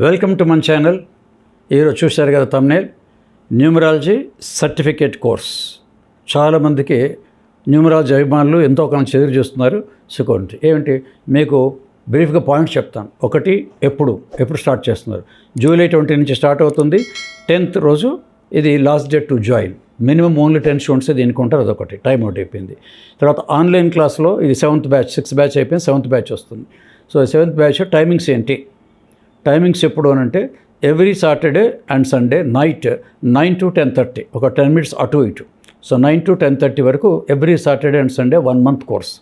Welcome to మన channel. ఈరోజు చూశారు కదా థంబ్నెయిల్, న్యూమరాలజీ సర్టిఫికేట్ కోర్స్. చాలామందికి న్యూమరాలజీ అభిమానులు ఎంతో కొంత ఎదురు చూస్తున్నారు. సుకోండి ఏమిటి మీకు బ్రీఫ్గా పాయింట్స్ చెప్తాను. ఒకటి, ఎప్పుడు స్టార్ట్ చేస్తున్నారు? జూలై 20 నుంచి స్టార్ట్ అవుతుంది. 10th రోజు ఇది last date to join. Minimum only 10 students దీనికి ఉంటారు. అదొకటి టైం అవుట్ అయిపోయింది. తర్వాత ఆన్లైన్ క్లాస్లో ఇది 7th బ్యాచ్, 6th బ్యాచ్ అయిపోయింది, 7th బ్యాచ్ వస్తుంది. సో 7th బ్యాచ్ టైమింగ్స్ ఏంటి? టైమింగ్స్ ఎప్పుడు అని అంటే every Saturday and Sunday night 9 to 10:30, ఒక 10 minutes అటు ఇటు. సో 9 to 10:30 వరకు every Saturday and Sunday 1 month course.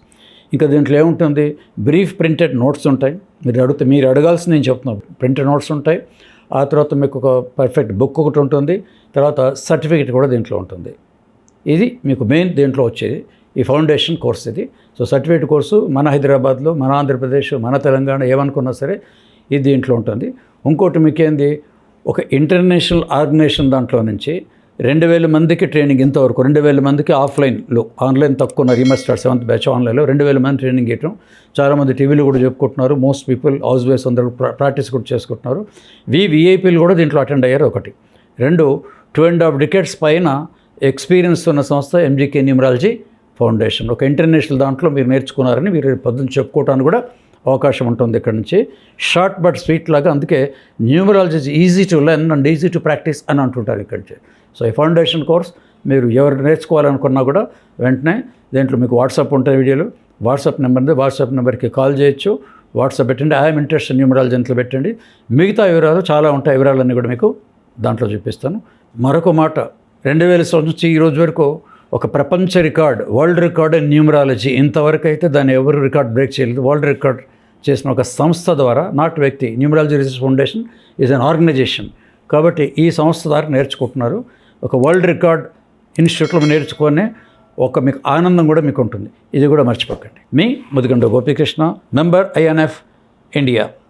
ఇంకా దీంట్లో ఏముంటుంది? బ్రీఫ్ ప్రింటెడ్ నోట్స్ ఉంటాయి. మీరు అడగాల్సింది నేను చెప్తున్నాను. ప్రింటెడ్ నోట్స్ ఉంటాయి. ఆ తర్వాత మీకు ఒక పర్ఫెక్ట్ బుక్ ఒకటి ఉంటుంది. తర్వాత సర్టిఫికేట్ కూడా దీంట్లో ఉంటుంది. ఇది మీకు మెయిన్ దీంట్లో వచ్చేది ఈ ఫౌండేషన్ కోర్స్ ఇది. సో సర్టిఫికేట్ కోర్సు మన హైదరాబాద్లో, మన ఆంధ్రప్రదేశ్, మన తెలంగాణ ఏమనుకున్నా సరే ఇది దీంట్లో ఉంటుంది. ఇంకోటి మీకేంది, ఒక ఇంటర్నేషనల్ ఆర్గనైజేషన్ దాంట్లో నుంచి 2000 మందికి ట్రైనింగ్. ఇంతవరకు 2000 మందికి ఆఫ్లైన్లో, ఆన్లైన్ తక్కువ ఉన్నారు. ఈ మస్ట్ స్టార్ట్ 7th బ్యాచ్ ఆన్లైన్లో 2000 మంది ట్రైనింగ్ ఇవ్వటం. చాలామంది టీవీలో కూడా చెప్పుకుంటున్నారు. మోస్ట్ పీపుల్ హౌస్ వైఫ్ అందరూ ప్రాక్టీస్ కూడా చేసుకుంటున్నారు. విఐపీలు కూడా దీంట్లో అటెండ్ అయ్యారు. ఒకటి. 2, 2.5 decades పైన ఎక్స్పీరియన్స్ ఉన్న సంస్థ ఎంజీకే న్యూమరాలజీ ఫౌండేషన్. ఒక ఇంటర్నేషనల్ దాంట్లో మీరు నేర్చుకున్నారని మీరు పొద్దున్న చెప్పుకోవడానికి కూడా అవకాశం ఉంటుంది ఇక్కడ నుంచి. షార్ట్ బట్ స్వీట్ లాగా. అందుకే numerology is easy to learn and easy to practice అని అంటుంటారు ఇక్కడి నుంచి. సో ఈ ఫౌండేషన్ కోర్స్ మీరు ఎవరు నేర్చుకోవాలనుకున్నా కూడా వెంటనే దీంట్లో మీకు వాట్సాప్ ఉంటాయి వీడియోలు. వాట్సాప్ నెంబర్ ఉంది. వాట్సాప్ నెంబర్కి కాల్ చేయొచ్చు. వాట్సాప్ పెట్టండి, ఐఎమ్ ఇంట్రెస్టెడ్ న్యూమరాలజీ అంట్లో పెట్టండి. మిగతా వివరాలు చాలా ఉంటాయి. వివరాలన్నీ కూడా మీకు దాంట్లో చూపిస్తాను. మరొక మాట, 2000 నుంచి ఈ రోజు వరకు ఒక ప్రపంచ record, world record in numerology, ఇంతవరకు అయితే దాన్ని ఎవరు రికార్డ్ బ్రేక్ చేయలేదు. వరల్డ్ రికార్డ్ చేసిన ఒక సంస్థ ద్వారా, నాట్ వ్యక్తి. Numerology research foundation is an organization. కాబట్టి ఈ సంస్థ ద్వారా నేర్చుకుంటున్నారు. ఒక వరల్డ్ రికార్డ్ ఇన్స్టిట్యూట్లో నేర్చుకునే ఒక మీకు ఆనందం కూడా మీకు ఉంటుంది. ఇది కూడా మర్చిపోకండి. మీ Mudigonda Gopikrishna, member INF India.